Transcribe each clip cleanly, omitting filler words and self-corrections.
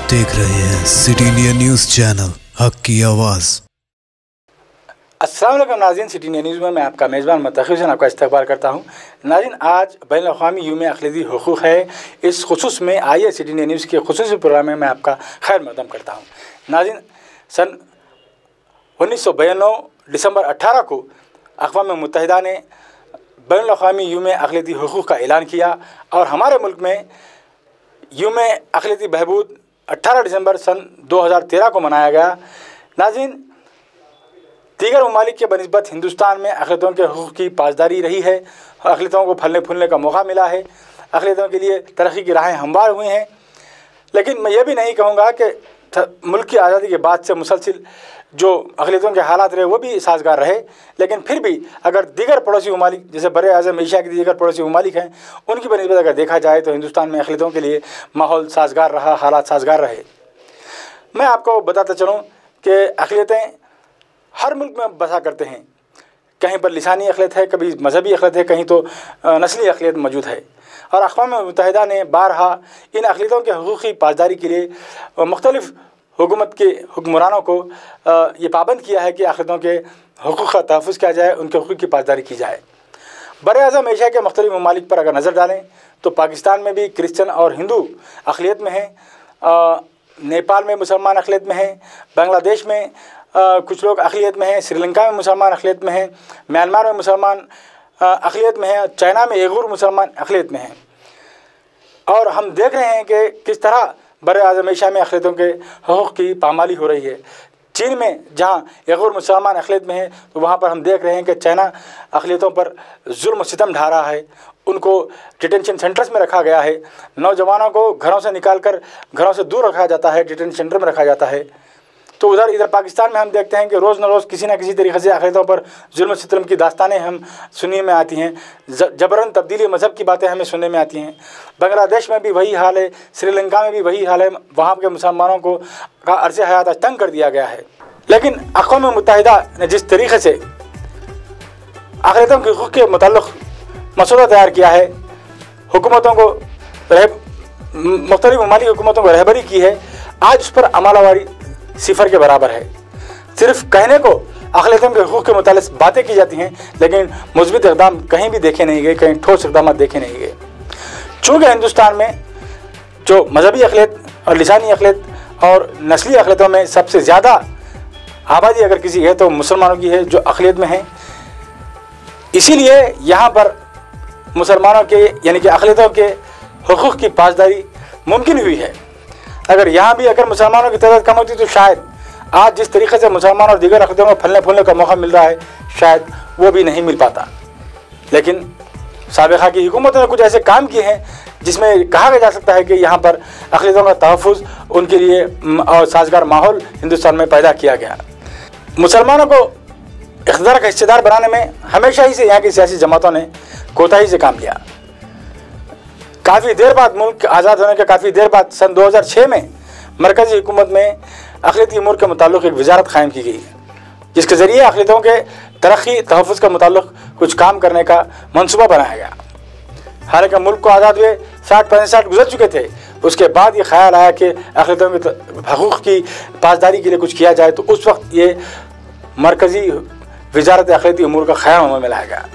देख रहे हैं सिटी इंडिया न्यूज़ चैनल, हक की आवाज़। अस्सलाम वालेकुम नाज़रीन, सिटी इंडिया न्यूज़ में मैं आपका मेज़बान मतखी हुसैन आपका इस्तकबाल करता हूँ। नाज़रीन, आज बैनुल-अक़वामी यौम अक़लीती हुकूक़ है। इस खुसूस में आइए सिटी इंडिया न्यूज़ के खुसूसी प्रोग्राम में मैं आपका खैर मक़दम करता हूँ। नाज़रीन, सन 1992 दिसंबर 18 को अक़वाम मुत्तहिदा ने बैनुल-अक़वामी यौम अक़लीती हुकूक़ का ऐलान किया और हमारे मुल्क में यौम अक़लीती बहबूद 18 दिसंबर सन 2013 को मनाया गया। नाज़रीन, दीगर ममालिक के बनिस्बत हिंदुस्तान में अक़लियतों के हुकूक़ की पासदारी रही है। अक़लियतों को फलने फूलने का मौका मिला है। अक़लियतों के लिए तरक्की की राहें हमवार हुई हैं। लेकिन मैं ये भी नहीं कहूँगा कि मुल्क की आज़ादी के बाद से मुसलसिल जो अक़लियतों के हालात रहे वो भी साजगार रहे। लेकिन फिर भी अगर दीगर पड़ोसी ममालिक जैसे बर आज़म एशिया के दीगर पड़ोसी ममालिक हैं उनकी बनिस्बत अगर देखा जाए तो हिंदुस्तान में अक़लियतों के लिए माहौल साजगार रहा, हालात साजगार रहे। मैं आपको बताता चलूँ कि अक़लियतें हर मुल्क में बसा करते हैं। कहीं पर लिसानी अक़लियत है, कभी मजहबी अक़लियत है, कहीं तो नस्ली अक़लियत मौजूद है। और अक़वाम मुत्तहिदा ने बारहा इन अक़लियतों के हुकूक़ की पासदारी के लिए मुख्तलिफ़ हुकूमत के हुक्मरानों को ये पाबंद किया है कि अक़लियतों के हुकूक़ का तहफ़्फ़ुज़ किया जाए, उनके हुकूक़ की पासदारी की जाए। बर आज़म एशिया के मुख्तलिफ़ ममालिक पर अगर नज़र डालें तो पाकिस्तान में भी क्रिश्चन और हिंदू अक़लियत में हैं, नेपाल में मुसलमान अक़लियत में हैं, बांग्लादेश में कुछ लोग अक़लियत में हैं, श्रीलंका में मुसलमान अक़लियत में हैं, म्यांमार में मुसलमान अक़लियत में हैं, चाइना में उइग़ुर मुसलमान अक़लियत में हैं। और हम देख रहे हैं कि किस तरह बर आज़म एशिया में अक़लियतों के हुकूक़ की पामाली हो रही है। चीन में जहाँ उइग़ुर मुसलमान अक़लियत में है तो वहाँ पर हम देख रहे हैं कि चाइना अक़लियतों पर जुल्म सितम ढा रहा है। उनको डिटेंशन सेंटर्स में रखा गया है। नौजवानों को घरों से निकाल कर घरों से दूर रखा जाता है, डिटेंशन सेंटर में रखा जाता है। तो इधर पाकिस्तान में हम देखते हैं कि रोज़ न रोज़ किसी न किसी तरीक़े से अक़लियतों पर जुल्म सितम की दास्तानें हम सुनने में आती हैं। जबरन तब्दीली मज़हब की बातें हमें सुनने में आती हैं। बांग्लादेश में भी वही हाल है, श्रीलंका में भी वही हाल है। वहाँ के मुसलमानों को का अर्ज़ हयात तंग कर दिया गया है। लेकिन अक़वाम मुत्तहिदा ने जिस तरीक़े से अक़लियतों के हुकूक़ के मुताल्लिक़ मसौदा तैयार किया है, हुकूमतों को मुख्तलिफ़ ममालिक हुकूमतों को रहबरी की है, आज उस पर अमलावारी सिफर के बराबर है। सिर्फ कहने को अक़लियतों के हुकूक़ के मुताल्लिक़ बातें की जाती हैं, लेकिन मुस्बित इक़दाम कहीं भी देखे नहीं गए, कहीं ठोस इक़दाम देखे नहीं गए। चूँकि हिंदुस्तान में जो मजहबी अक़लियत और लिसानी अक़लियत और नस्ली अक़लियतों में सबसे ज़्यादा आबादी अगर किसी है तो मुसलमानों की है जो अक़लियत में है। इसीलिए यहाँ पर मुसलमानों के यानी कि अक़लियतों के हुकूक़ की पासदारी मुमकिन हुई है। अगर यहाँ भी अगर मुसलमानों की तादाद कम होती तो शायद आज जिस तरीक़े से मुसलमान और दीगर अक़लियतों को फलने फूलने का मौका मिल रहा है शायद वो भी नहीं मिल पाता। लेकिन साबिक़ा की हुकूमतों ने कुछ ऐसे काम किए हैं जिसमें कहा जा सकता है कि यहाँ पर अक़लियतों का तहफ़्फ़ुज़ उनके लिए और साजगार माहौल हिंदुस्तान में पैदा किया गया। मुसलमानों को इक़्तिदार का हिस्सेदार बनाने में हमेशा ही से यहाँ की सियासी जमातों ने कोताही से काम लिया। काफ़ी देर बाद, मुल्क आज़ाद होने के काफ़ी देर बाद सन 2006 में मरकज़ी हुकूमत में अक़लियती उमूर के मुताल्लिक़ एक वजारत क़ायम की गई, जिसके ज़रिए अक़लियतों के तरक्की तहफ़्फ़ुज़ के मुताल्लिक़ कुछ काम करने का मनसूबा बनाया गया। हालांकि मुल्क को आज़ाद हुए 60-65 साल गुजर चुके थे। उसके बाद ये ख्याल आया कि अक़लियतों के हुकूक़ की पासदारी के लिए कुछ किया जाए, तो उस वक्त ये मरकज़ी वजारत अक़लियती उमूर का क़याम में लाया गया।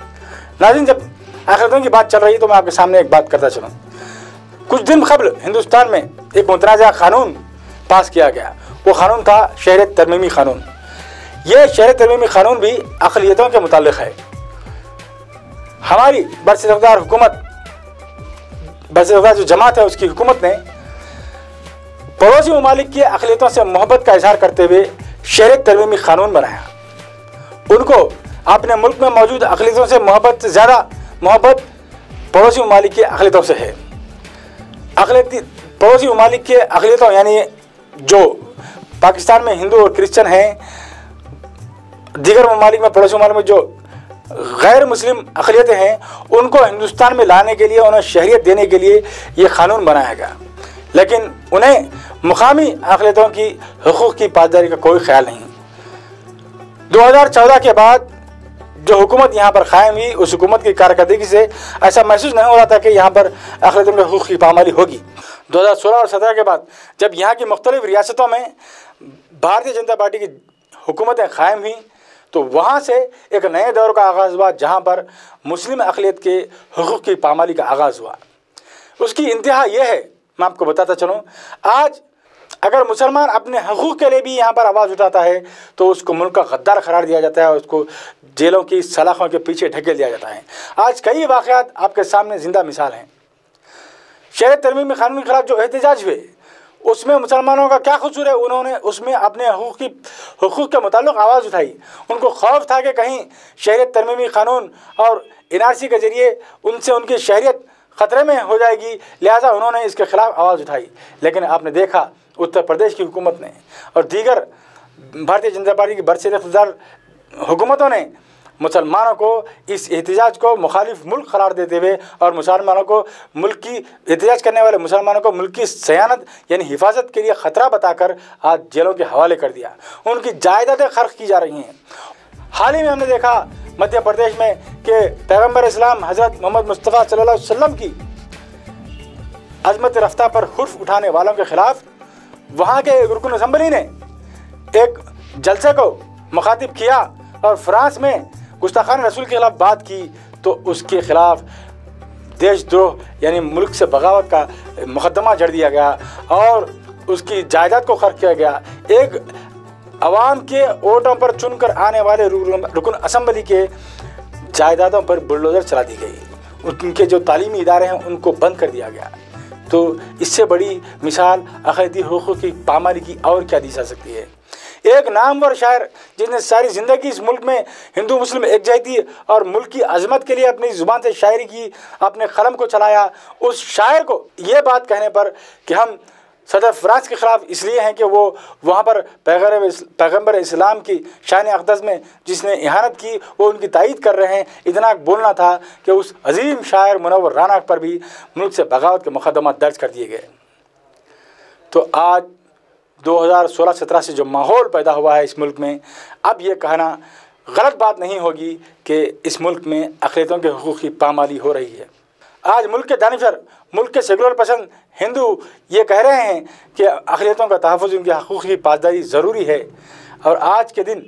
नाज़रीन, जब अक़लियतों की बात चल रही तो मैं आपके सामने एक बात करता चलूँ। कुछ दिन कबल हिंदुस्तान में एक मुतनाज़ा क़ानून पास किया गया। वो क़ानून था शहरियत तरमीमी क़ानून। ये शहरियत तरमीमी क़ानून भी अक़लियतों के मुताल्लिक़ है। हमारी बरसरदार हुकूमत, बरसरदार जो जमात है उसकी हुकूमत ने पड़ोसी ममालिक की अक़लियतों से मोहब्बत का इज़हार करते हुए शहरियत तरमीमी क़ानून बनाया। उनको अपने मुल्क में मौजूद अक़लियतों से मोहब्बत से ज़्यादा मोहब्बत पड़ोसी ममालिक के अक़लियतों से है। अक़लियती पड़ोसी ममालिक के अक़लियतों यानी जो पाकिस्तान में हिंदू और क्रिश्चन हैं, दीगर ममालिक में पड़ोसी ममालिक में जो गैर मुस्लिम अक़लियतें हैं, उनको हिंदुस्तान में लाने के लिए, उन्हें शहरियत देने के लिए ये क़ानून बनाया गया। लेकिन उन्हें मुकामी अक़लियतों की हुकूक़ की पासदारी का कोई ख्याल नहीं। 2014 के बाद जो हुकूमत यहाँ पर कायम हुई उस हुकूमत की कारकर्दगी से ऐसा महसूस नहीं हो रहा था कि यहाँ पर अक़लियतों के हुकूक़ की पामाली होगी। 2016 और 17 के बाद जब यहाँ की मुख्तलिफ़ रियासतों में भारतीय जनता पार्टी की हुकूमतें कायम हुई तो वहाँ से एक नए दौर का आगाज़ हुआ, जहाँ पर मुस्लिम अक़लियत के हुकूक़ की पामाली का आगाज़ हुआ। उसकी इंतहा यह है, मैं आपको बताता चलूँ, आज अगर मुसलमान अपने हकूक़ के लिए भी यहाँ पर आवाज़ उठाता है तो उसको मुल्क का गद्दार करार दिया जाता है, उसको जेलों की सलाखों के पीछे ढकेल दिया जाता है। आज कई वाक़यात आपके सामने ज़िंदा मिसाल हैं। शहर तरमीमी क़ानून के ख़िलाफ़ जो एहतजाज हुए उसमें मुसलमानों का क्या कसूर है? उन्होंने उसमें अपने हुकूक़ के मुताल्लिक़ आवाज़ उठाई। उनको खौफ था कि कहीं शहरियत तरमीमी क़ानून और NRC के ज़रिए उनसे उनकी शहरियत ख़तरे में हो जाएगी, लिहाजा उन्होंने इसके ख़िलाफ़ आवाज़ उठाई। लेकिन आपने देखा उत्तर प्रदेश की हुकूमत ने और दीगर भारतीय जनता पार्टी की बरसर इक़्तिदार हुकूमतों ने मुसलमानों को इस एहतजाज को मुखालिफ मुल्क करार देते हुए और मुसलमानों को मुल्क की एहतजाज करने वाले मुसलमानों को मुल्क की सयानत यानी हिफाजत के लिए ख़तरा बताकर आज जेलों के हवाले कर दिया। उनकी जायदादें ख़र्क की जा रही हैं। हाल ही में हमने देखा मध्य प्रदेश में कि पैगम्बर इस्लाम हज़रत मोहम्मद मुस्तफ़ा सल्लल्लाहु अलैहि वसल्लम की अज़मत रफ्ता पर हुर्फ उठाने वालों के ख़िलाफ़ वहाँ के रुकन असम्बली ने एक जलसे को मुखातिब किया और फ्रांस में गुस्ताखान रसूल के ख़िलाफ़ बात की तो उसके ख़िलाफ़ देशद्रोह यानी मुल्क से बगावत का मुकदमा जड़ दिया गया और उसकी जायदाद को खर्च किया गया। एक अवाम के वोटों पर चुनकर आने वाले रुकन असम्बली के जायदादों पर बुलडोज़र चला दी गई। उनके जो तालीमी इदारे हैं उनको बंद कर दिया गया। तो इससे बड़ी मिसाल अक़लियती हुकूक़ की पामाली की और क्या दी जा सकती है? एक नामवर शायर जिसने सारी ज़िंदगी इस मुल्क में हिंदू मुस्लिम एकजाहती और मुल्क की अज़मत के लिए अपनी ज़ुबान से शायरी की, अपने कलम को चलाया, उस शायर को ये बात कहने पर कि हम सदर फ्रांस के ख़िलाफ़ इसलिए हैं कि वो वहाँ पर पैगम्बर इस्लाम की शान अक़दस में जिसने इहानत की वो उनकी तायीद कर रहे हैं, इतना बोलना था कि उस अजीम शायर मुनव्वर राना पर भी मुल्क से बगावत के मुकदमा दर्ज कर दिए गए। तो आज 2016-17 से जो माहौल पैदा हुआ है इस मुल्क में, अब ये कहना गलत बात नहीं होगी कि इस मुल्क में अक़लियतों के हुकूक़ की पामाली हो रही है। आज मुल्क के दानिशवर, मुल्क के सेकुलर पसंद हिंदू ये कह रहे हैं कि अक़लियतों का तहफ़्फ़ुज़, उनके हक़ूक़ की पासदारी ज़रूरी है। और आज के दिन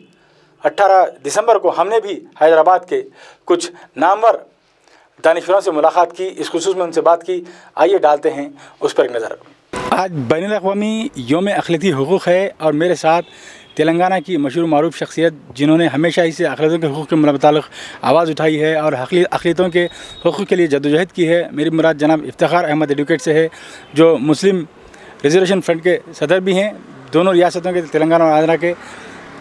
18 दिसंबर को हमने भी हैदराबाद के कुछ नामवर दानिशवरों से मुलाकात की, इस खुसूस में उनसे बात की। आइए डालते हैं उस पर एक नज़र। आज बैनुल-अक़वामी यौम अक़लियती हुकूक़ है और मेरे साथ तेलंगाना की मशहूर मारूफ शख्सियत जिन्होंने हमेशा ही से अक़लियतों के हुकूक़ के मुताल्लिक़ आवाज़ उठाई है और अक़लियतों के हुकूक़ के लिए जद्दोजहद की है। मेरी मुराद जनाब इफ्तिखार अहमद एडवोकेट से है, जो मुस्लिम रिजर्वेशन फ्रंट के सदर भी हैं, दोनों रियासतों के, तेलंगाना और आंध्रा के।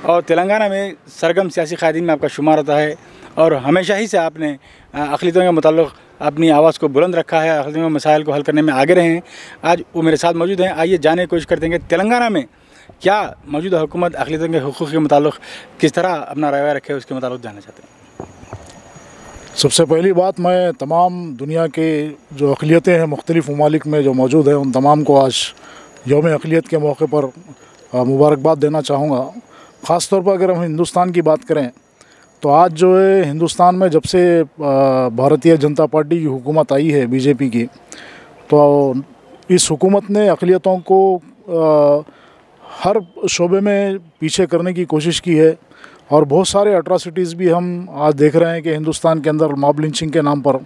और तेलंगाना में सरगम सियासी क़ायदीन में आपका शुमार होता है और हमेशा ही से आपने अक़लियतों के मुताल्लिक़ अपनी आवाज़ को बुलंद रखा है, अक़लियतों के मसाइल को हल करने में आगे रहे हैं। आज वो मेरे साथ मौजूद हैं। आइए जानने की कोशिश करते हैं कि तेलंगाना में क्या मौजूदा हुकूमत अक़लियतों के हुकूक़ के मुताल्लिक़ किस तरह अपना रवैया रखे, उसके मुताल्लिक़ जानना चाहते हैं। सबसे पहली बात, मैं तमाम दुनिया के जो अक़लियतें हैं मुख्तलिफ़ ममालिक में जो मौजूद हैं उन तमाम को आज यौम अक़लियत के मौके पर मुबारकबाद देना चाहूँगा। ख़ास तौर पर अगर हम हिंदुस्तान की बात करें तो आज जो है हिंदुस्तान में जब से भारतीय जनता पार्टी की हुकूमत आई है बीजेपी की, तो इस हुकूमत ने अक़लियतों को हर शोबे में पीछे करने की कोशिश की है और बहुत सारे अट्रॉसिटीज़ भी हम आज देख रहे हैं कि हिंदुस्तान के अंदर मॉब लिंचिंग के नाम पर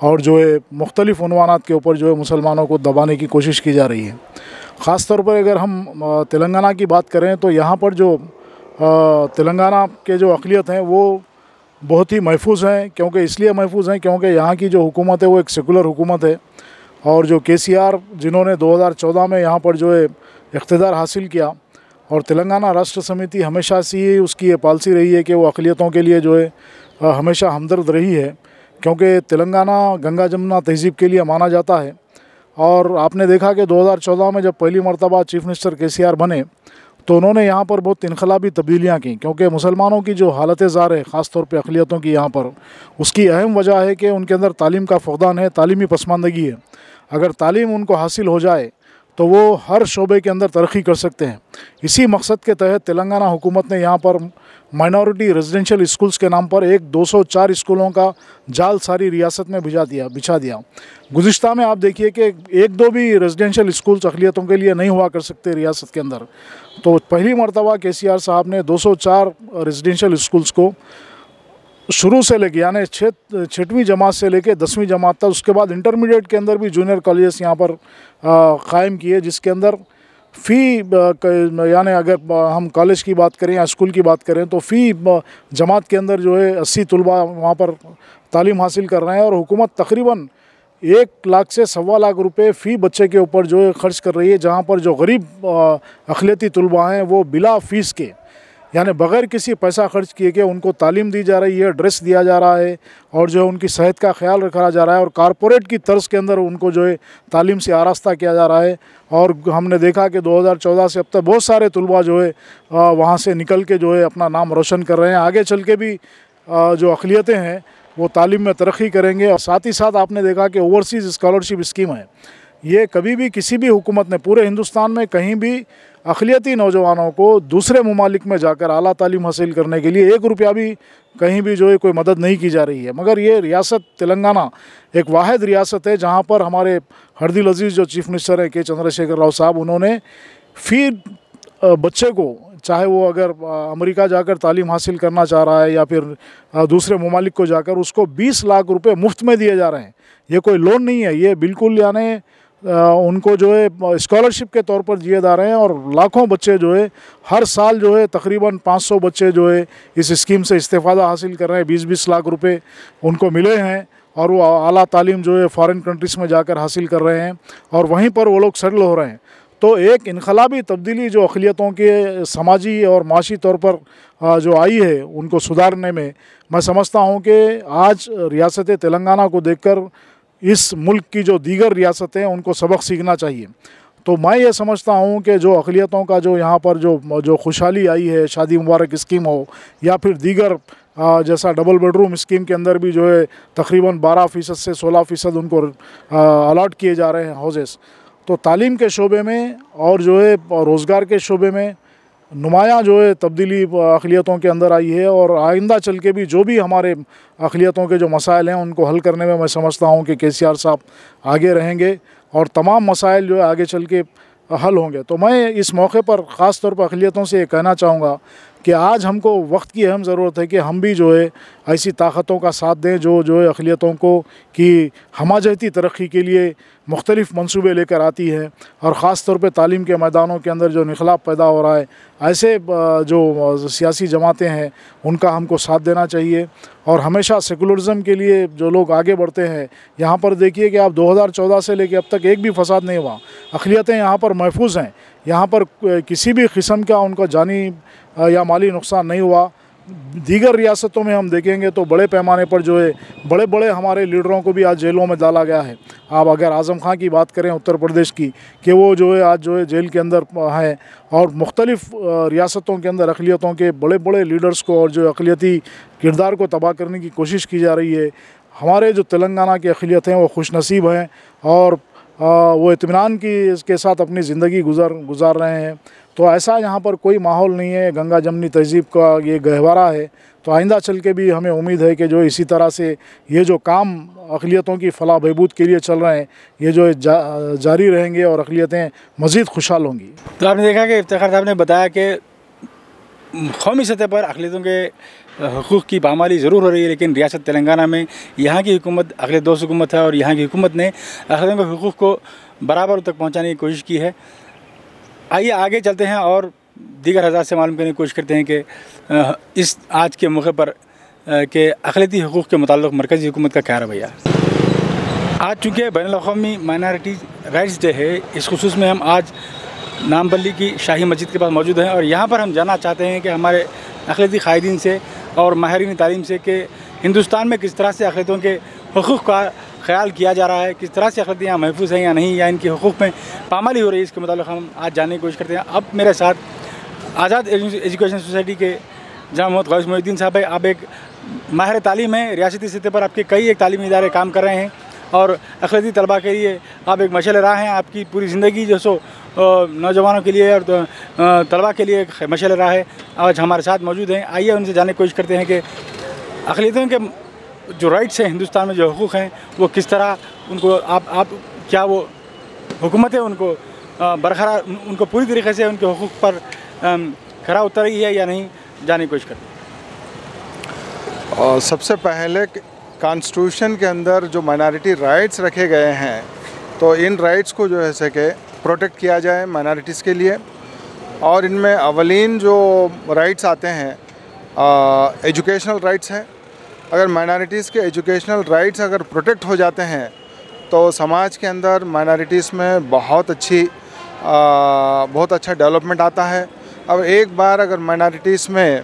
और जो है मुख्तलिफ़ उन्वानात के ऊपर जो है मुसलमानों को दबाने की कोशिश की जा रही है। ख़ास तौर पर अगर हम तेलंगाना की बात करें तो यहाँ पर जो तेलंगाना के जो अक़लियत हैं वो बहुत ही महफूज हैं। क्योंकि इसलिए महफूज हैं क्योंकि यहाँ की जो हुकूमत है वो एक सेकुलर हुकूमत है और जो KCR जिन्होंने 2014 में यहाँ पर जो है इक़्तिदार हासिल किया और तेलंगाना राष्ट्र समिति हमेशा से ही उसकी ये पॉलिसी रही है कि वो अक़लियतों के लिए जो है हमेशा हमदर्द रही है। क्योंकि तेलंगाना गंगा जमुना तहज़ीब के लिए माना जाता है और आपने देखा कि 2014 में जब पहली मरतबा चीफ़ मिनिस्टर KCR बने तो उन्होंने यहाँ पर बहुत इनकलाबी तब्दीलियाँ की। क्योंकि मुसलमानों की जो हालत ज़ार है ख़ास तौर पे अक़लियतों की यहाँ पर, उसकी अहम वजह है कि उनके अंदर तालीम का फ़क़दान है, तालीमी पसमानदगी है। अगर तालीम उनको हासिल हो जाए तो वो हर शोबे के अंदर तरक्की कर सकते हैं। इसी मकसद के तहत तेलंगाना हुकूमत ने यहाँ पर माइनॉरिटी रेजिडेंशियल स्कूल्स के नाम पर एक 204 स्कूलों का जाल सारी रियासत में बिछा दिया। गुज़िश्ता में आप देखिए कि एक दो भी रेजिडेंशियल स्कूल्स अक़लियतों के लिए नहीं हुआ कर सकते रियासत के अंदर। तो पहली मरतबा KCR साहब ने 204 रेजिडेंशियल स्कूल्स को शुरू से लेके यानी छठवीं जमात से लेके 10वीं जमात तक, उसके बाद इंटरमीडिएट के अंदर भी जूनियर कॉलेजेस यहाँ पर क़ायम किए, जिसके अंदर फ़ी यानी अगर हम कॉलेज की बात करें या स्कूल की बात करें तो फ़ी जमात के अंदर जो है 80 तलबा वहाँ पर तालीम हासिल कर रहे हैं और हुकूमत तकरीबन 1 लाख से 1.25 लाख रुपए फ़ी बच्चे के ऊपर जो है ख़र्च कर रही है, जहाँ पर जो गरीब अक़लियती तलबा हैं वो बिला फ़ीस के यानी बग़ैर किसी पैसा खर्च किए के उनको तालीम दी जा रही है, ड्रेस दिया जा रहा है और जो है उनकी सेहत का ख्याल रखा जा रहा है और कारपोरेट की तर्ज के अंदर उनको जो है तालीम से आरास्ता किया जा रहा है। और हमने देखा कि 2014 से अब तक बहुत सारे तलबा जो है वहाँ से निकल के जो है अपना नाम रोशन कर रहे हैं। आगे चल के भी जो अक़लियतें हैं वो तालीम में तरक्की करेंगे। और साथ ही साथ आपने देखा कि ओवरसीज़ स्कॉलरशिप स्कीम है, ये कभी भी किसी भी हुकूमत ने पूरे हिंदुस्तान में कहीं भी अक़लियती नौजवानों को दूसरे ममालिक में जाकर आला तालीम हासिल करने के लिए 1 रुपया भी कहीं भी जो है कोई मदद नहीं की जा रही है। मगर ये रियासत तेलंगाना एक वाहिद रियासत है जहाँ पर हमारे हरदिल अजीज़ जो चीफ़ मिनिस्टर हैं के चंद्रशेखर राव साहब, उन्होंने फ़ी बच्चे को, चाहे वो अगर अमेरिका जाकर तालीम हासिल करना चाह रहा है या फिर दूसरे ममालिक को जाकर, उसको 20 लाख रुपए मुफ्त में दिए जा रहे हैं। ये कोई लोन नहीं है, ये बिल्कुल यानी उनको जो है स्कॉलरशिप के तौर पर दिए जा रहे हैं। और लाखों बच्चे जो है हर साल जो है तकरीबन 500 बच्चे जो है इस स्कीम से इस्तेफ़ादा हासिल कर रहे हैं। 20-20 लाख रुपए उनको मिले हैं और वो आला तालीम जो है फ़ॉरेन कंट्रीज़ में जाकर हासिल कर रहे हैं और वहीं पर वो लोग सेटल हो रहे हैं। तो एक इनकलाबी तब्दीली जो अक़लियतों के समाजी और माशी तौर पर जो आई है उनको सुधारने में, मैं समझता हूँ कि आज रियासत तेलंगाना को देखकर इस मुल्क की जो दीगर रियासतें हैं उनको सबक सीखना चाहिए। तो मैं ये समझता हूँ कि जो अक़लियतों का जो यहाँ पर जो खुशहाली आई है, शादी मुबारक स्कीम हो या फिर दीगर जैसा डबल बेडरूम स्कीम के अंदर भी जो है तकरीबन 12% से 16% उनको अलॉट किए जा रहे हैं हाउसेस। तो तालीम के शोबे में और जो है रोज़गार के शोबे में नुमायाँ जो है तब्दीली अक़लियतों के अंदर आई है। और आइंदा चल के भी जो भी हमारे अक़लियतों के जो मसाइल हैं उनको हल करने में मैं समझता हूँ कि KCR साहब आगे रहेंगे और तमाम मसाइल जो है आगे चल के हल होंगे। तो मैं इस मौके पर ख़ास तौर पर अक़लियतों से ये कहना चाहूँगा कि आज हमको वक्त की अहम ज़रूरत है कि हम भी जो है ऐसी ताकतों का साथ दें जो है अक़लियतों को कि हमाजहती तरक्की के लिए मुख्तलिफ़ मंसूबे लेकर आती है। और ख़ास तौर पे तालीम के मैदानों के अंदर जो इनक़लाब पैदा हो रहा है, ऐसे जो सियासी जमातें हैं उनका हमको साथ देना चाहिए। और हमेशा सेकुलरिज़म के लिए जो लोग आगे बढ़ते हैं, यहाँ पर देखिए कि आप 2014 से लेकर अब तक एक भी फसाद नहीं हुआ, अक़लियतें यहाँ पर महफूज हैं, यहाँ पर किसी भी किस्म का उनका जानी या माली नुकसान नहीं हुआ। दीगर रियासतों में हम देखेंगे तो बड़े पैमाने पर जो है बड़े बड़े हमारे लीडरों को भी आज जेलों में डाला गया है। आप अगर आज़म खां की बात करें उत्तर प्रदेश की, कि वो जो है आज जो है जेल के अंदर हैं और मुख्तलिफ़ रियासतों के अंदर अक़लियतों के बड़े बड़े लीडर्स को और जो अक़लियती किरदार को तबाह करने की कोशिश की जा रही है। हमारे जो तेलंगाना के अक़लियत हैं वो खुशनसीब हैं और वो इत्मीनान के साथ अपनी ज़िंदगी गुजार रहे हैं। तो ऐसा यहाँ पर कोई माहौल नहीं है, गंगा जमनी तहज़ीब का ये गहवारा है। तो आइंदा चल के भी हमें उम्मीद है कि जो इसी तरह से ये जो काम अक़लियतों की फ़लाह बहबूद के लिए चल रहे हैं ये जो जारी रहेंगे और अक़लियतें मज़ीद खुशहाल होंगी। तो आपने देखा कि इफ्तिखार साहब ने बताया कि कौमी सतह पर अक़लियतों के हुकूक़ की पामाली ज़रूर हो रही है, लेकिन रियासत तेलंगाना में यहाँ की हुकूमत अक़लियत दोस्त हुकूमत है और यहाँ की हुकूमत ने अक़लियतों के हुकूक़ को बराबर तक पहुँचाने की कोशिश की है। आइए आगे चलते हैं और दीगर हज़रात से मालूम करने की कोशिश करते हैं कि इस आज के मौके पर के अक़लियती हुकूक़ के मुताल्लिक़ मरकज़ी हुकूमत का क्या रवैया। आज चूँकि बैनुल-अक़वामी माइनॉरिटी राइट्स डे है, इस खुसूस में हम आज नामबल्ली की शाही मस्जिद के पास मौजूद हैं और यहाँ पर हम जानना चाहते हैं कि हमारे अक़लियती क़ायदीन से और माहिरीन तालीम से कि हिंदुस्तान में किस तरह से अक़लियतों के हुकूक़ का ख्याल किया जा रहा है, किस तरह से अक़लियतें यहाँ महफूज हैं या नहीं, या इनके हुकूक़ में पामाली हो रही है, इसके मुताबिक हम आज जानने की कोशिश करते हैं। अब मेरे साथ आज़ाद एजुकेशन सोसाइटी के जनाब मोहम्मद गौस मोहिउद्दीन साहब है। आप एक माहिर तालीम हैं, रियासती सतह पर आपके कई एक तालीमी इदारे काम कर रहे हैं और अक़लियती तलबा के लिए आप एक मशाल राह हैं। आपकी पूरी ज़िंदगी जो सो नौजवानों के लिए और तलबा के लिए एक मशाल राह है। आज हमारे साथ मौजूद हैं, आइए उनसे जानने की कोशिश करते हैं कि अक़लियतों के जो राइट्स हैं हिंदुस्तान में, जो हुकूक़ हैं, वो किस तरह उनको आप क्या वो हुकूमत है उनको बरकरार, उनको पूरी तरीके से उनके हुकूक़ पर खरा उतर रही है या नहीं, जानने की कोशिश करते हैं। और सबसे पहले कॉन्स्टिट्यूशन के अंदर जो माइनॉरिटी राइट्स रखे गए हैं, तो इन राइट्स को जो है सके प्रोटेक्ट किया जाए माइनॉरिटीज़ के लिए। और इनमें अवलीन जो राइट्स आते हैं एजुकेशनल राइट्स हैं। अगर माइनॉरिटीज़ के एजुकेशनल राइट्स अगर प्रोटेक्ट हो जाते हैं तो समाज के अंदर माइनॉरिटीज़ में बहुत अच्छा डेवलपमेंट आता है। अब एक बार अगर माइनॉरिटीज़ में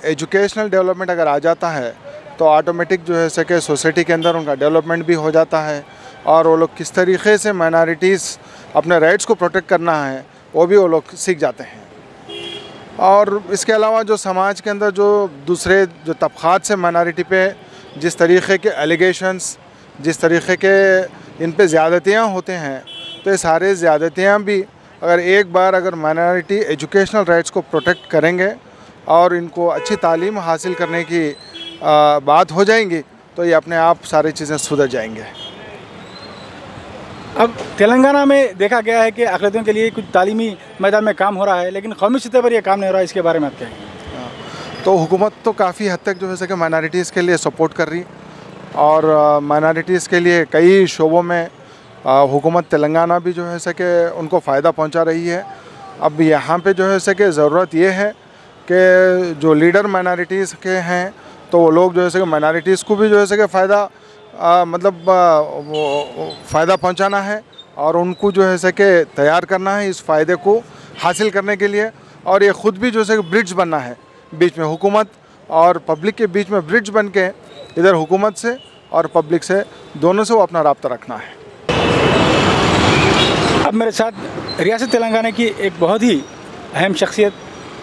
एजुकेशनल डेवलपमेंट अगर आ जाता है तो ऑटोमेटिक जो है सके सोसाइटी के अंदर उनका डेवलपमेंट भी हो जाता है, और वो लोग किस तरीक़े से माइनॉरिटीज़ अपने राइट्स को प्रोटेक्ट करना है वो भी वो लोग सीख जाते हैं। और इसके अलावा जो समाज के अंदर जो दूसरे जो तबक़ात से माइनॉरिटी पे जिस तरीक़े के एलिगेशंस, जिस तरीक़े के इन पे ज़्यादतियाँ होते हैं, तो ये सारे ज़्यादतियाँ भी अगर एक बार अगर माइनॉरिटी एजुकेशनल राइट्स को प्रोटेक्ट करेंगे और इनको अच्छी तालीम हासिल करने की बात हो जाएंगी तो ये अपने आप सारी चीज़ें सुधर जाएंगे। अब तेलंगाना में देखा गया है कि अक़लियतों के लिए कुछ तालीमी मैदान में काम हो रहा है, लेकिन कौमी सतह पर यह काम नहीं हो रहा है, इसके बारे में आप क्या कहेंगे? तो हुकूमत तो काफ़ी हद तक जो है सके माइनॉरिटीज़ के लिए सपोर्ट कर रही, और माइनॉरिटीज़ के लिए कई शोबों में हुकूमत तेलंगाना भी जो है सके उनको फ़ायदा पहुंचा रही है। अब यहाँ पे जो है सके ज़रूरत ये है कि जो लीडर माइनॉरिटीज़ के हैं तो वो लोग जो है सके माइनॉरिटीज़ को भी जो है सके फ़ायदा फ़ायदा पहुँचाना है, और उनको जो है सके तैयार करना है इस फ़ायदे को हासिल करने के लिए। और ये ख़ुद भी जो है सके ब्रिड्ज बनना है बीच में, हुकूमत और पब्लिक के बीच में ब्रिड्ज बन के इधर हुकूमत से और पब्लिक से दोनों से वो अपना राब्ता रखना है। अब मेरे साथ रियासत तेलंगाना की एक बहुत ही अहम शख्सियत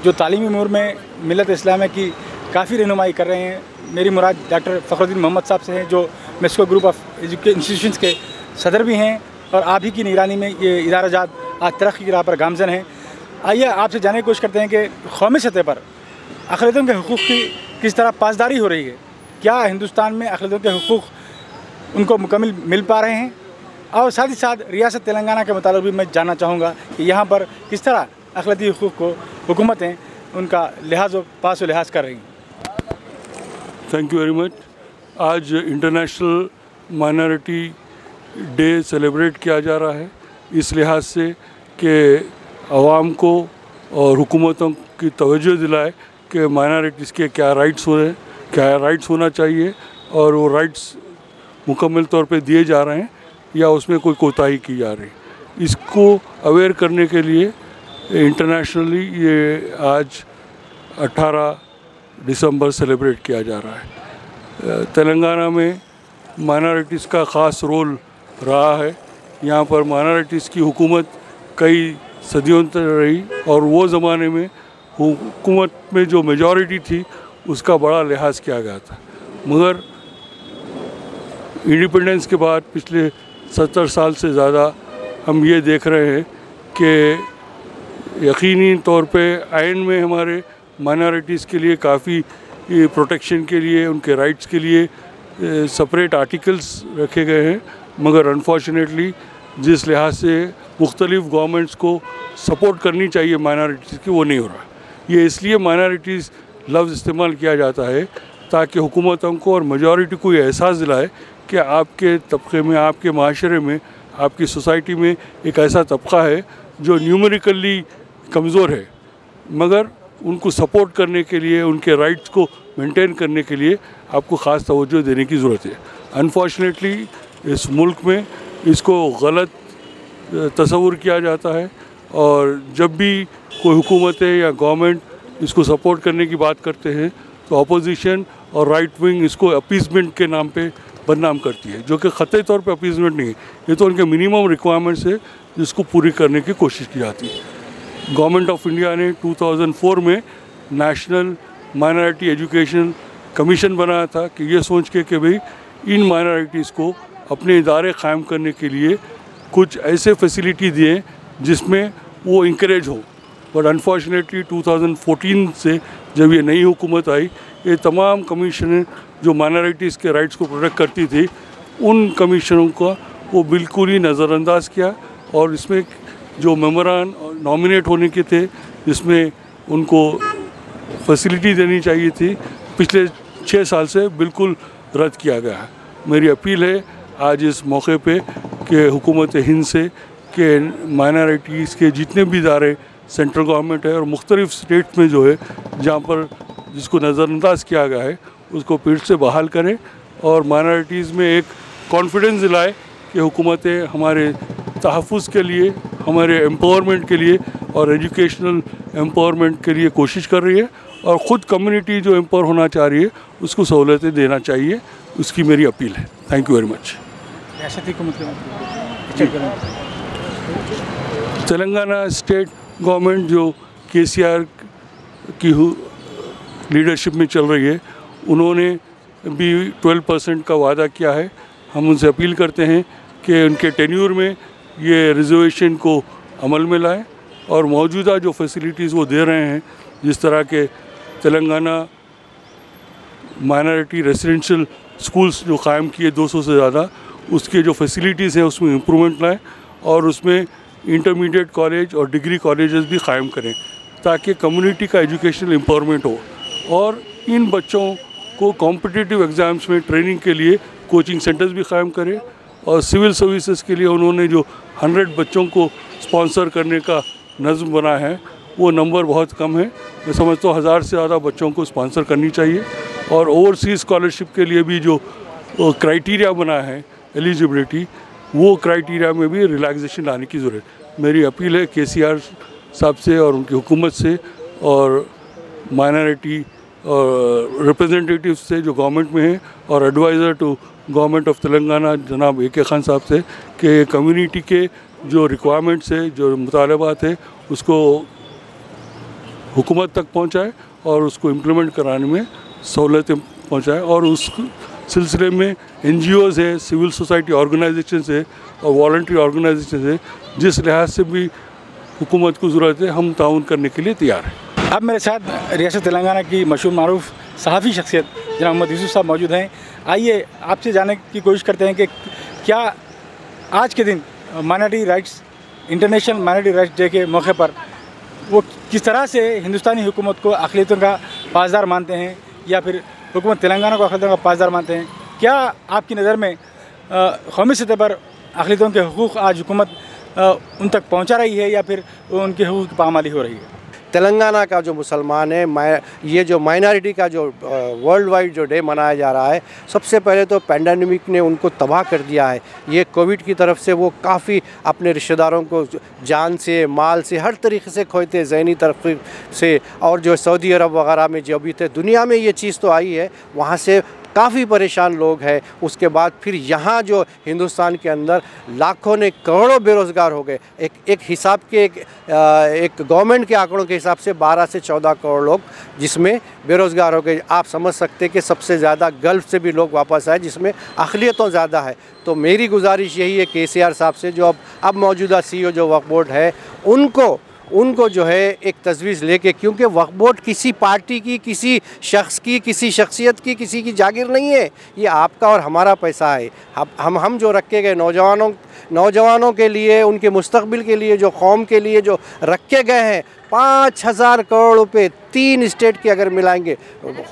जो तालीमी उमूर में मिलत इस्लामिया की काफ़ी रहनुमाई कर रहे हैं, मेरी मुराद डॉक्टर फ़खरुद्दीन मोहम्मद साहब से हैं, जो मेस्को ग्रुप ऑफ इंस्टीट्यूशंस के सदर भी हैं, और आप ही की निगरानी में ये इदारा जात आज तरक्की की राह पर गामज़न हैं। आइए आपसे जानने की कोशिश करते हैं कि कौमी सतह पर अक़लियतों के हुकूक़ की किस तरह पासदारी हो रही है। क्या हिंदुस्तान में अक़लियतों के हुकूक़ उनको मुकम्मल मिल पा रहे हैं? और साथ ही साथ रियासत तेलंगाना के मुताबिक भी मैं जानना चाहूँगा कि यहाँ पर किस तरह अक़लियती हुकूक़ को हुकूमतें उनका लिहाज व पास व लिहाज कर रही हैं। Thank you very much. आज इंटरनेशनल माइनॉरिटी डे सेलिब्रेट किया जा रहा है, इस लिहाज से कि आवाम को और हुकूमतों की तवज्जो दिलाए कि माइनॉरिटीज़ के क्या राइट्स हो रहे हैं, क्या राइट्स होना चाहिए, और वो राइट्स मुकम्मल तौर पे दिए जा रहे हैं या उसमें कोई कोताही की जा रही है। इसको अवेयर करने के लिए इंटरनेशनली ये आज 18 दिसंबर सेलिब्रेट किया जा रहा है। तेलंगाना में माइनॉरिटीज़ का ख़ास रोल रहा है। यहाँ पर माइनॉरिटीज़ की हुकूमत कई सदियों तक रही, और वो ज़माने में हुकूमत में जो मेजॉरिटी थी उसका बड़ा लिहाज किया गया था। मगर इंडिपेंडेंस के बाद पिछले 70 साल से ज़्यादा हम ये देख रहे हैं कि यकीनी तौर पे आइन में हमारे माइनॉरिटीज़ के लिए काफ़ी प्रोटेक्शन के लिए, उनके राइट्स के लिए सेपरेट आर्टिकल्स रखे गए हैं, मगर अनफॉर्चुनेटली जिस लिहाज से मुख्तलिफ गवर्नमेंट्स को सपोर्ट करनी चाहिए माइनॉरिटीज़ की, वो नहीं हो रहा। ये इसलिए माइनॉरिटीज़ लफ्ज़ इस्तेमाल किया जाता है ताकि हुकूमतों को और मेजॉरिटी को ये एहसास दिलाए कि आपके तबके में, आपके माशरे में, आपकी सोसाइटी में एक ऐसा तबका है जो न्यूमेरिकली कमज़ोर है, मगर उनको सपोर्ट करने के लिए, उनके राइट्स को मेंटेन करने के लिए आपको ख़ास तवज्जो देने की ज़रूरत है। अनफॉर्चुनेटली इस मुल्क में इसको गलत तस्वुर किया जाता है, और जब भी कोई हुकूमतें या गवर्नमेंट इसको सपोर्ट करने की बात करते हैं तो अपोजिशन और राइट विंग इसको अपीसमेंट के नाम पे बदनाम करती है, जो कि ख़तई तौर पे अपीसमेंट नहीं है। ये तो उनके मिनिमम रिक्वायरमेंट्स है जिसको पूरी करने की कोशिश की जाती है। गवर्नमेंट ऑफ इंडिया ने 2004 में नेशनल माइनॉरिटी एजुकेशन कमीशन बनाया था कि ये सोच के कि भाई इन माइनॉरिटीज़ को अपने इदारे क़ायम करने के लिए कुछ ऐसे फैसिलिटी दिए जिसमें वो इंकरेज हो। बट अनफॉर्चुनेटली 2014 से जब ये नई हुकूमत आई, ये तमाम कमीशन जो माइनॉरिटीज़ के राइट्स को प्रोटेक्ट करती थी, उन कमीशनों का वो बिल्कुल ही नज़रअंदाज किया। और इसमें जो मेंबरान नॉमिनेट होने के थे, जिसमें उनको फैसिलिटी देनी चाहिए थी, पिछले 6 साल से बिल्कुल रद्द किया गया है। मेरी अपील है आज इस मौके पे कि हुकूमत हिंद से कि माइनॉरिटीज़ के जितने भी इदारे सेंट्रल गवर्नमेंट है और मुख्तलिफ स्टेट्स में जो है जहाँ पर जिसको नज़रअंदाज किया गया है, उसको फिर से बहाल करें और माइनॉरिटीज़ में एक कॉन्फिडेंस दिलाए कि हुकूमतें हमारे तहफ़्फ़ुज़ के लिए, हमारे एम्पावरमेंट के लिए और एजुकेशनल एम्पावरमेंट के लिए कोशिश कर रही है और ख़ुद कम्युनिटी जो एम्पावर होना चाह रही है उसको सहूलतें देना चाहिए। उसकी मेरी अपील है। Thank you very much. Telangana state government जो KCR की लीडरशिप में चल रही है, उन्होंने भी 12% का वादा किया है। हम उनसे अपील करते हैं कि उनके टेन्यूर में ये रिजर्वेशन को अमल में लाएं और मौजूदा जो फैसिलिटीज़ वो दे रहे हैं, जिस तरह के तेलंगाना माइनॉरिटी रेजिडेंशियल स्कूल्स जो कायम किए 200 से ज़्यादा, उसके जो फैसिलिटीज़ हैं उसमें इम्प्रूवमेंट लाएं और उसमें इंटरमीडिएट कॉलेज और डिग्री कॉलेजेस भी कायम करें ताकि कम्युनिटी का एजुकेशनल एम्पावरमेंट हो। और इन बच्चों को कॉम्पिटिटिव एग्ज़ाम्स में ट्रेनिंग के लिए कोचिंग सेंटर्स भी कायम करें। और सिविल सर्विसेज के लिए उन्होंने जो 100 बच्चों को स्पॉन्सर करने का नज़्म बनाया है, वो नंबर बहुत कम है। मैं समझता हूँ 1000 से ज़्यादा बच्चों को स्पॉन्सर करनी चाहिए। और ओवरसीज़ स्कॉलरशिप के लिए भी जो क्राइटेरिया बना है एलिजिबिलिटी, वो क्राइटेरिया में भी रिलैक्सेशन लाने की ज़रूरत। मेरी अपील है KCR साहब से और उनकी हुकूमत से और माइनॉरिटी और रिप्रेजेंटेटिव से जो गवर्नमेंट में है और adviser to government of Telangana जनाब AK खान साहब से कि कम्युनिटी के जो रिक्वायरमेंट्स है, जो मुतालबात है, उसको हुकूमत तक पहुंचाए और उसको इम्प्लीमेंट कराने में सहूलतें पहुंचाए। और उस सिलसिले में NGOs है, सिविल सोसाइटी ऑर्गेनाइजेशन है और वॉलंटरी ऑर्गेनाइजेशन है, जिस लिहाज से भी हुकूमत को ज़रूरत है, हम ताउन करने के लिए तैयार हैं। अब मेरे साथ रियासत तेलंगाना की मशहूर मारूफ सहाफ़ी शख्सियत जनाब मोहम्मद यूसुफ साहब मौजूद हैं। आइए आपसे जानने की कोशिश करते हैं कि क्या आज के दिन minority rights international minority rights day के मौके पर वो किस तरह से हिंदुस्तानी हुकूमत को अक़लियतों का पासदार मानते हैं या फिर हुकूमत तेलंगाना को अक़लियतों का पासदार मानते हैं। क्या आपकी नज़र में कौमी सतह पर अक़लियतों के हुकूक़ आज हुकूमत उन तक पहुँचा रही है या फिर उनके हुकूक़ की पामाली हो रही है? तेलंगाना का जो मुसलमान है, ये जो माइनॉरिटी का जो वर्ल्ड वाइड जो डे मनाया जा रहा है, सबसे पहले तो पैंडेमिक ने उनको तबाह कर दिया है। ये कोविड की तरफ से वो काफ़ी अपने रिश्तेदारों को जान से, माल से, हर तरीके से खोते, ज़हनी तरक्की से। और जो सऊदी अरब वगैरह में जो भी थे, दुनिया में ये चीज़ तो आई है, वहाँ से काफ़ी परेशान लोग हैं। उसके बाद फिर यहाँ जो हिंदुस्तान के अंदर लाखों ने करोड़ों बेरोज़गार हो गए। एक हिसाब के एक गवर्नमेंट के आंकड़ों के हिसाब से 12 से 14 करोड़ लोग जिसमें बेरोज़गार हो गए। आप समझ सकते हैं कि सबसे ज़्यादा गल्फ़ से भी लोग वापस आए, जिसमें अक़लियतों ज़्यादा है। तो मेरी गुजारिश यही है KCR साहब से, जो अब मौजूदा CEO जो वक्फ बोर्ड है, उनको जो है एक तजवीज़ लेके, क्योंकि वक्फ बोर्ड किसी पार्टी की, किसी शख्स की, किसी शख्सियत की, किसी की जागीर नहीं है। ये आपका और हमारा पैसा है। हम जो रखे गए नौजवानों के लिए, उनके मुस्तकबिल के लिए, जो कौम के लिए जो रखे गए हैं, 5000 करोड़ रुपये 3 स्टेट के अगर मिलाएंगे,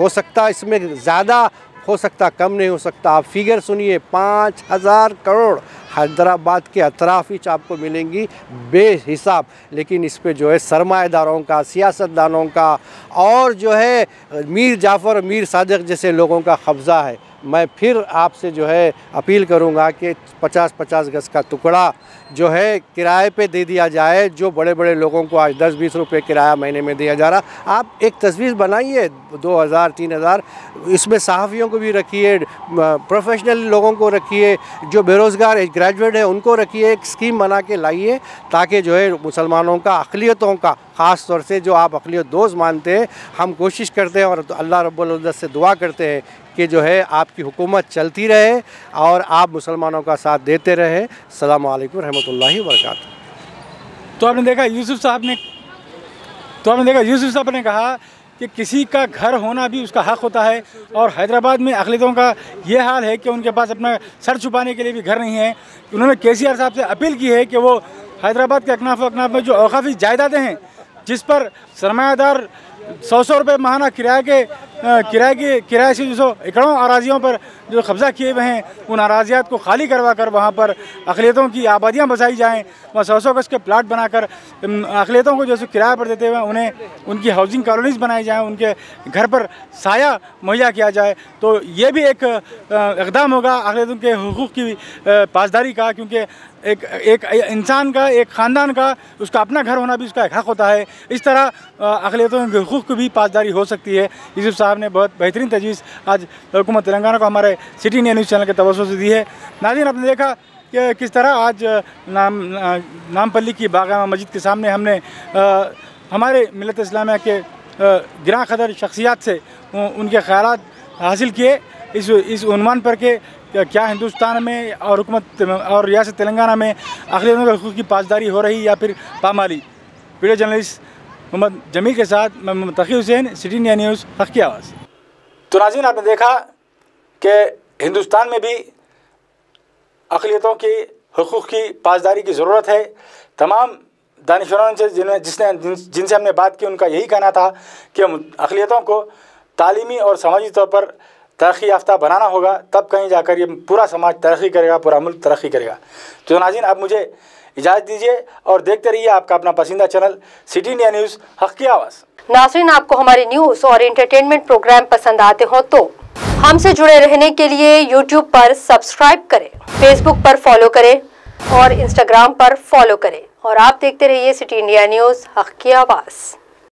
हो सकता इसमें ज़्यादा हो सकता, कम नहीं हो सकता। आप फिगर सुनिए, 5000 करोड़ हैदराबाद के अतराफ़ ही आपको मिलेंगी बेहिसाब। लेकिन इस पे जो है सरमाएदारों का, सियासतदानों का और जो है मीर जाफ़र, मीर सादिक जैसे लोगों का कब्ज़ा है। मैं फिर आपसे जो है अपील करूंगा कि 50-50 गज़ का टुकड़ा जो है किराए पे दे दिया जाए। जो बड़े बड़े लोगों को आज 10-20 रुपये किराया महीने में दिया जा रहा, आप एक तजवीज़ बनाइए 2000-3000, इसमें सहाफ़ियों को भी रखिए, प्रोफेशनल लोगों को रखिए, जो बेरोज़गार ग्रेजुएट है उनको रखिए, एक स्कीम बना के लाइए ताकि जो है मुसलमानों का, अक़लियतों का, ख़ास तौर से जो आप अक़लियत दोस्त मानते हैं, हम कोशिश करते हैं और अल्लाह रब्बुल इज़्ज़त से दुआ करते हैं कि जो है आपकी हुकूमत चलती रहे और आप मुसलमानों का साथ देते रहे। अस्सलामु अलैकुम रहमतुल्लाहि व बरकातुहू। तो आपने देखा यूसुफ साहब ने कहा कि किसी का घर होना भी उसका हक़ होता है, और हैदराबाद में अक़लियतों का ये हाल है कि उनके पास अपना सर छुपाने के लिए भी घर नहीं है। उन्होंने केसीआर साहब से अपील की है कि वो हैदराबाद के अकनाफ में जो औक़ाफ़ी जायदादें हैं, जिस पर सरमायादार 100 रुपये माहाना किराए से जो एकड़ों अराजियों पर जो कब्ज़ा किए हुए हैं, उन अराजियात को खाली करवा कर वहाँ पर अक़लियतों की आबादियाँ बसाई जाएँ। वहाँ 100 गज के प्लाट बनाकर अक़लियतों को जैसे किराए पर देते हुए उन्हें उनकी हाउसिंग कॉलोनीज़ बनाई जाएँ, उनके घर पर साया मुहैया किया जाए। तो ये भी एक इक़दाम होगा अक़लियतों के हुकूक़ की पासदारी का, क्योंकि एक इंसान का, एक ख़ानदान का, उसका अपना घर होना भी उसका एक हक़ होता है। इस तरह अक़लियतों के हुकूक़ की भी पासदारी हो सकती है। यूसुफ साहब ने बहुत बेहतरीन तजवीज़ आज हुकूमत तेलंगाना को हमारे सिटी इंडिया न्यूज़ चैनल के तवज्जो से दी है। नाज़रीन, आपने देखा कि किस तरह आज नामपल्ली की बागा मस्जिद के सामने हमने हमारे मिलत इस्लामिया के गिरां क़दर शख्सियात से उनके ख़यालात हासिल किए इस उन्वान पर के क्या हिंदुस्तान में और हुकूमत और रियासत तेलंगाना में अक़लियतों के हुकूक़ की पासदारी हो रही या फिर पामाली। वीडियो जर्नलिस्ट मोहम्मद जमील के साथ मैं तकी हुसैन, सिटी इंडिया न्यूज़, हक़ की आवाज़। तो नाज़रीन, आपने देखा कि हिंदुस्तान में भी अक़लियतों की हुकूक़ की पासदारी की ज़रूरत है। तमाम दानिशवरों से जिनसे हमने बात की, उनका यही कहना था कि अक़लियतों को तालीमी और समाजी तौर पर तरक्की याफ्ता बनाना होगा, तब कहीं जाकर ये पूरा समाज तरक्की करेगा, पूरा मुल्क तरक्की करेगा। तो नाज़रीन, आप मुझे इजाज़त दीजिए और देखते रहिए आपका अपना पसंदीदा चैनल सिटी इंडिया न्यूज़, हक़ की आवाज़। नाज़रीन, आपको हमारे न्यूज़ और एंटरटेनमेंट प्रोग्राम पसंद आते हो तो हमसे जुड़े रहने के लिए यूट्यूब पर सब्सक्राइब करें, फेसबुक पर फॉलो करें और इंस्टाग्राम पर फॉलो करें, और आप देखते रहिए सिटी इंडिया न्यूज़, हक़ की आवाज़।